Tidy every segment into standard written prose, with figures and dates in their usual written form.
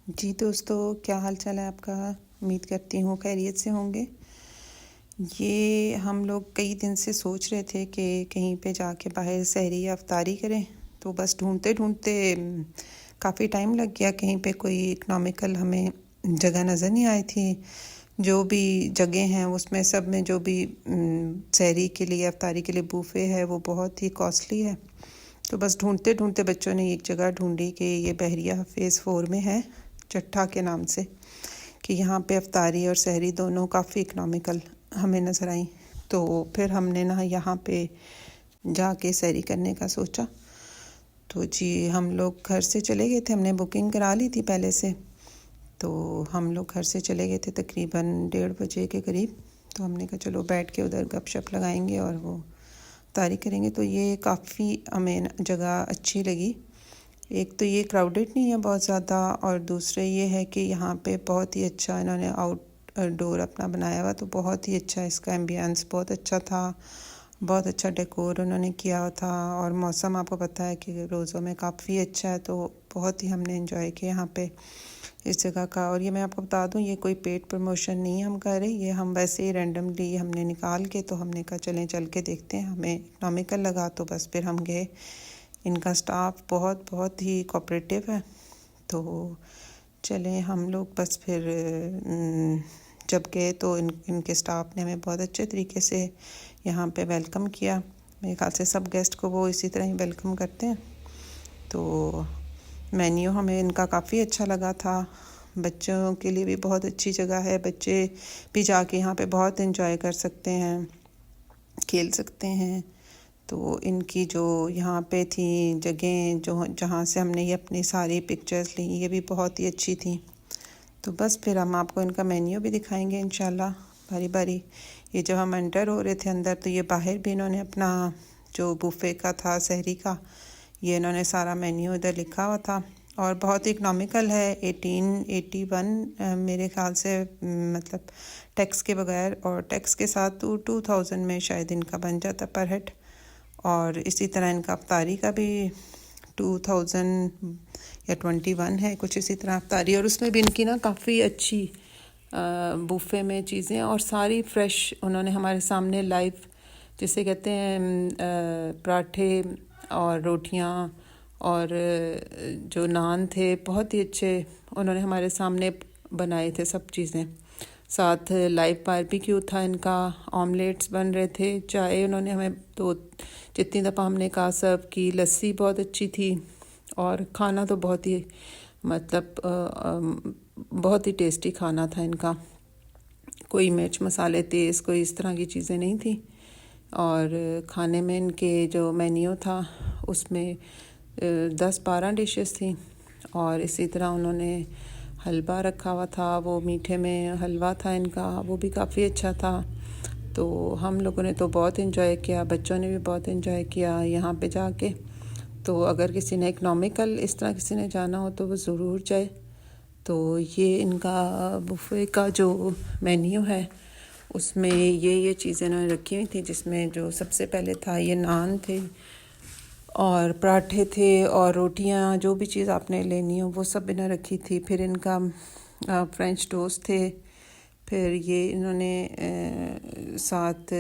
जी दोस्तों, क्या हाल चाल है आपका। उम्मीद करती हूँ खैरियत से होंगे। ये हम लोग कई दिन से सोच रहे थे कि कहीं पे जाके बाहर सहरी या अफ्तारी करें, तो बस ढूंढते ढूंढते काफ़ी टाइम लग गया। कहीं पे कोई इकनॉमिकल हमें जगह नज़र नहीं आई थी। जो भी जगह हैं उसमें सब में जो भी सहरी के लिए अफ्तारी के लिए बूफे है वो बहुत ही कॉस्टली है। तो बस ढूंढते ढूंढते बच्चों ने एक जगह ढूंढी कि ये बहरिया फ़ेज़ 4 में है, चट्ठा के नाम से, कि यहाँ पे अफ्तारी और सहरी दोनों काफ़ी इकनॉमिकल हमें नज़र आई। तो फिर हमने ना यहाँ पे जाके सहरी करने का सोचा। तो जी हम लोग घर से चले गए थे, हमने बुकिंग करा ली थी पहले से। तो हम लोग घर से चले गए थे तकरीबन 1:30 बजे के करीब। तो हमने कहा चलो बैठ के उधर गपशप लगाएंगे और वो अफ्तारी करेंगे। तो ये काफ़ी हमें जगह अच्छी लगी। एक तो ये क्राउडेड नहीं है बहुत ज़्यादा, और दूसरे ये है कि यहाँ पे बहुत ही अच्छा इन्होंने आउटडोर अपना बनाया हुआ, तो बहुत ही अच्छा इसका एम्बियंस बहुत अच्छा था। बहुत अच्छा डेकोर उन्होंने किया था, और मौसम आपको पता है कि रोज़ों में काफ़ी अच्छा है, तो बहुत ही हमने एंजॉय किया यहाँ पे इस जगह का। और ये मैं आपको बता दूँ, ये कोई पेड प्रमोशन नहीं हम कर रहे, ये हम वैसे ही रैंडमली हमने निकाल के, तो हमने कहा चलें चल के देखते हैं। हमें इकनॉमिकल लगा तो बस फिर हम गए। इनका स्टाफ बहुत बहुत ही कोऑपरेटिव है। तो चलें हम लोग बस फिर जब गए तो इनके स्टाफ ने हमें बहुत अच्छे तरीके से यहाँ पे वेलकम किया। मेरे ख्याल से सब गेस्ट को वो इसी तरह ही वेलकम करते हैं। तो मेन्यू हमें इनका काफ़ी अच्छा लगा था। बच्चों के लिए भी बहुत अच्छी जगह है, बच्चे भी जाके यहाँ पे बहुत एंजॉय कर सकते हैं, खेल सकते हैं। तो इनकी जो यहाँ पे थी जगह, जो जहाँ से हमने ये अपनी सारी पिक्चर्स ली, ये भी बहुत ही अच्छी थी। तो बस फिर हम आपको इनका मेन्यू भी दिखाएंगे इंशाल्लाह बारी बारी। ये जब हम एंटर हो रहे थे अंदर, तो ये बाहर भी इन्होंने अपना जो बुफ़े का था सहरी का, ये इन्होंने सारा मेन्यू इधर लिखा हुआ था। और बहुत इकनॉमिकल है, 1881 मेरे ख्याल से, मतलब टैक्स के बगैर, और टैक्स के साथ तो 2000 में शायद इनका बन जाता पर हेड। और इसी तरह इनका अफ्तारी का भी 2000 या 21 है कुछ इसी तरह अफ्तारी। और उसमें भी इनकी ना काफ़ी अच्छी बुफ़े में चीज़ें, और सारी फ्रेश उन्होंने हमारे सामने लाइव, जिसे कहते हैं पराठे और रोटियां और जो नान थे, बहुत ही अच्छे उन्होंने हमारे सामने बनाए थे सब चीज़ें। साथ लाइव बारबेक्यू था इनका, ऑमलेट्स बन रहे थे, चाय उन्होंने हमें तो जितनी दफ़ा हमने कहा सर्व की, लस्सी बहुत अच्छी थी। और खाना तो बहुत ही मतलब बहुत ही टेस्टी खाना था इनका। कोई मिर्च मसाले तेज़ कोई इस तरह की चीज़ें नहीं थी। और खाने में इनके जो मेन्यू था उसमें 10-12 डिशेस थी। और इसी तरह उन्होंने हलवा रखा हुआ था, वो मीठे में हलवा था इनका, वो भी काफ़ी अच्छा था। तो हम लोगों ने तो बहुत एंजॉय किया, बच्चों ने भी बहुत एंजॉय किया यहाँ पे जाके। तो अगर किसी ने इकनॉमिकल इस तरह किसी ने जाना हो तो वो ज़रूर जाए। तो ये इनका बुफ़े का जो मेन्यू है उसमें ये चीज़ें इन्होंने रखी हुई थी, जिसमें जो सबसे पहले था ये नान थे और पराठे थे और रोटियां, जो भी चीज़ आपने लेनी हो वो सब इन्होंने रखी थी। फिर इनका फ्रेंच टोस्ट थे। फिर ये इन्होंने साथ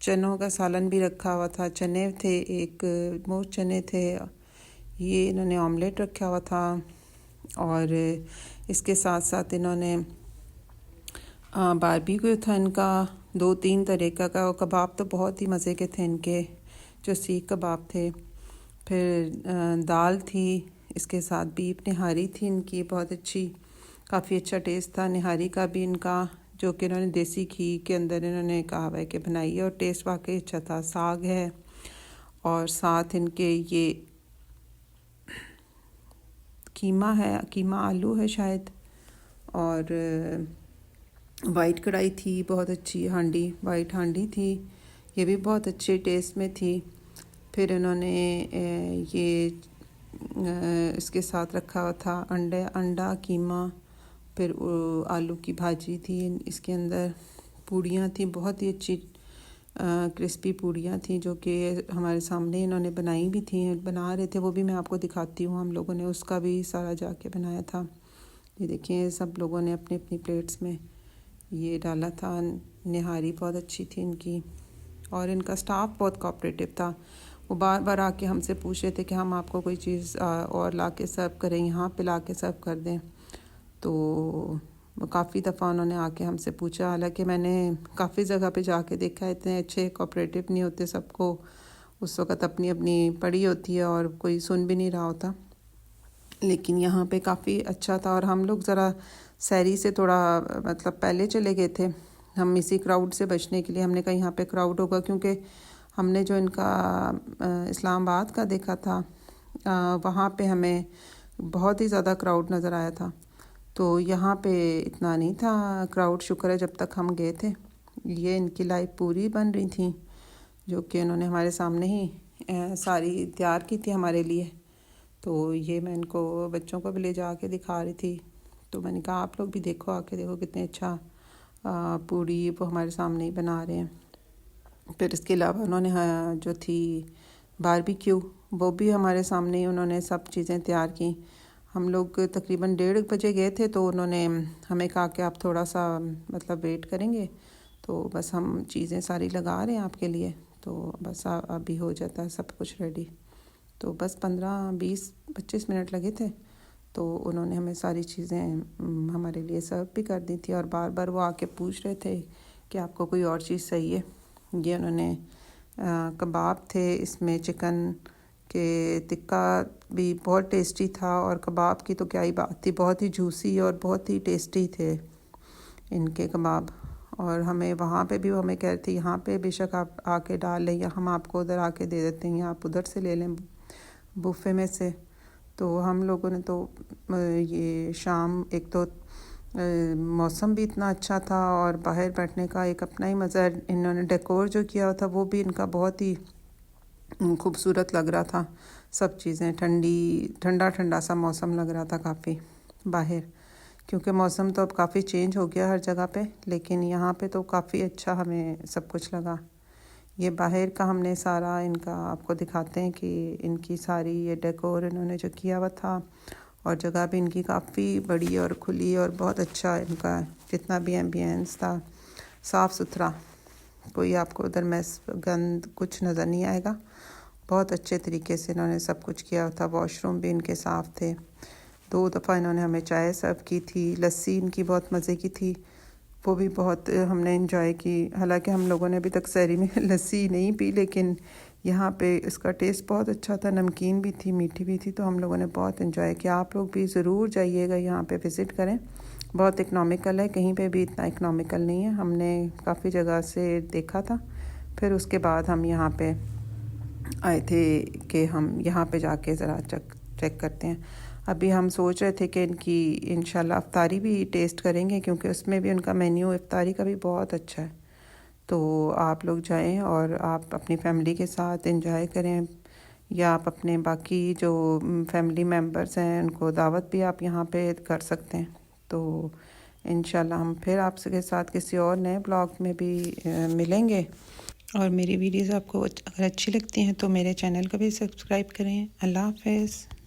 चनों का सालन भी रखा हुआ था, चने थे, एक मोठ चने थे। ये इन्होंने ऑमलेट रखा हुआ था। और इसके साथ साथ इन्होंने बारबेक्यू था इनका 2-3 तरह का। कबाब तो बहुत ही मज़े के थे इनके, जो सीख कबाब थे। फिर दाल थी, इसके साथ बीफ निहारी थी इनकी बहुत अच्छी, काफ़ी अच्छा टेस्ट था निहारी का भी इनका, जो कि इन्होंने देसी घी के अंदर इन्होंने कहा हुआ है कि बनाई है, और टेस्ट वाकई अच्छा था। साग है, और साथ इनके ये कीमा है, कीमा आलू है शायद। और वाइट कढ़ाई थी, बहुत अच्छी हांडी, वाइट हांडी थी, ये भी बहुत अच्छे टेस्ट में थी। फिर इन्होंने ये इसके साथ रखा हुआ था अंडा कीमा। फिर आलू की भाजी थी, इसके अंदर पूड़ियाँ थी, बहुत ही अच्छी क्रिस्पी पूड़ियाँ थी, जो कि हमारे सामने इन्होंने बनाई भी थी, बना रहे थे, वो भी मैं आपको दिखाती हूँ। हम लोगों ने उसका भी सारा जाके बनाया था। ये देखिए सब लोगों ने अपनी अपनी प्लेट्स में ये डाला था। निहारी बहुत अच्छी थी इनकी, और इनका स्टाफ बहुत कोऑपरेटिव था। वो बार बार आके हमसे पूछ रहे थे कि हम आपको कोई चीज़ और ला के सर्व करें, यहाँ पे ला के सर्व कर दें। तो काफ़ी दफ़ा उन्होंने आके हमसे पूछा। हालांकि मैंने काफ़ी जगह पे जाके देखा है, इतने अच्छे कोऑपरेटिव नहीं होते, सबको उस वक़्त अपनी अपनी पड़ी होती है और कोई सुन भी नहीं रहा होता। लेकिन यहाँ पे काफ़ी अच्छा था। और हम लोग ज़रा सहरी से थोड़ा मतलब पहले चले गए थे, हम इसी क्राउड से बचने के लिए। हमने कहा यहाँ पे क्राउड होगा, क्योंकि हमने जो इनका इस्लामाबाद का देखा था वहाँ पे हमें बहुत ही ज़्यादा क्राउड नज़र आया था। तो यहाँ पे इतना नहीं था क्राउड, शुक्र है जब तक हम गए थे। ये इनकी लाइव पूरी बन रही थी, जो कि उन्होंने हमारे सामने ही सारी तैयार की थी हमारे लिए। तो ये मैं इनको बच्चों को भी ले जा के दिखा रही थी। तो मैंने कहा आप लोग भी देखो, आके देखो कितने अच्छा पूड़ी वो हमारे सामने ही बना रहे हैं। फिर इसके अलावा उन्होंने जो थी बारबेक्यू, वो भी हमारे सामने ही उन्होंने सब चीज़ें तैयार की। हम लोग तकरीबन 1:30 बजे गए थे, तो उन्होंने हमें कहा कि आप थोड़ा सा मतलब वेट करेंगे, तो बस हम चीज़ें सारी लगा रहे हैं आपके लिए, तो बस अभी हो जाता है सब कुछ रेडी। तो बस 15-20-25 मिनट लगे थे, तो उन्होंने हमें सारी चीज़ें हमारे लिए सर्व भी कर दी थी। और बार बार वो आके पूछ रहे थे कि आपको कोई और चीज़ चाहिए। ये उन्होंने कबाब थे, इसमें चिकन के टिक्का भी बहुत टेस्टी था, और कबाब की तो क्या ही बात थी, बहुत ही जूसी और बहुत ही टेस्टी थे इनके कबाब। और हमें वहाँ पे भी वो हमें कह रही थी यहाँ पे बेशक आप आके डाल लें, या हम आपको उधर आके दे देते हैं, या आप उधर से ले लें बुफ़े में से। तो हम लोगों ने तो ये शाम, एक तो मौसम भी इतना अच्छा था और बाहर बैठने का एक अपना ही मज़ा। इन्होंने डेकोर जो किया था वो भी इनका बहुत ही खूबसूरत लग रहा था। सब चीज़ें ठंडा ठंडा सा मौसम लग रहा था काफ़ी बाहर, क्योंकि मौसम तो अब काफ़ी चेंज हो गया हर जगह पे, लेकिन यहाँ पे तो काफ़ी अच्छा हमें सब कुछ लगा। ये बाहर का हमने सारा इनका आपको दिखाते हैं कि इनकी सारी ये डेकोर इन्होंने जो किया हुआ था, और जगह भी इनकी काफ़ी बड़ी और खुली, और बहुत अच्छा इनका जितना भी एम्बियंस था, साफ़ सुथरा, कोई आपको उधर मैस गंद कुछ नज़र नहीं आएगा। बहुत अच्छे तरीके से इन्होंने सब कुछ किया था। वॉशरूम भी इनके साफ़ थे। 2 दफ़ा इन्होंने हमें चाय सर्व की थी। लस्सी इनकी बहुत मज़े की थी, वो भी बहुत हमने इंजॉय की। हालांकि हम लोगों ने अभी तक सहरी में लस्सी नहीं पी, लेकिन यहाँ पे इसका टेस्ट बहुत अच्छा था, नमकीन भी थी, मीठी भी थी, तो हम लोगों ने बहुत इंजॉय किया। आप लोग भी ज़रूर जाइएगा, यहाँ पे विज़िट करें। बहुत इकनॉमिकल है, कहीं पे भी इतना इकनॉमिकल नहीं है। हमने काफ़ी जगह से देखा था, फिर उसके बाद हम यहाँ पे आए थे कि हम यहाँ पे जाके ज़रा चेक करते हैं। अभी हम सोच रहे थे कि इनकी इंशाल्लाह इफ्तारी भी टेस्ट करेंगे, क्योंकि उसमें भी उनका मेन्यू इफ्तारी का भी बहुत अच्छा है। तो आप लोग जाएं और आप अपनी फैमिली के साथ एंजॉय करें, या आप अपने बाकी जो फैमिली मेम्बर्स हैं उनको दावत भी आप यहाँ पे कर सकते हैं। तो इंशाल्लाह हम फिर आपके साथ किसी और नए ब्लॉग में भी मिलेंगे। और मेरी वीडियोस आपको अगर अच्छी लगती हैं तो मेरे चैनल को भी सब्सक्राइब करें। अल्लाह हाफ़िज़।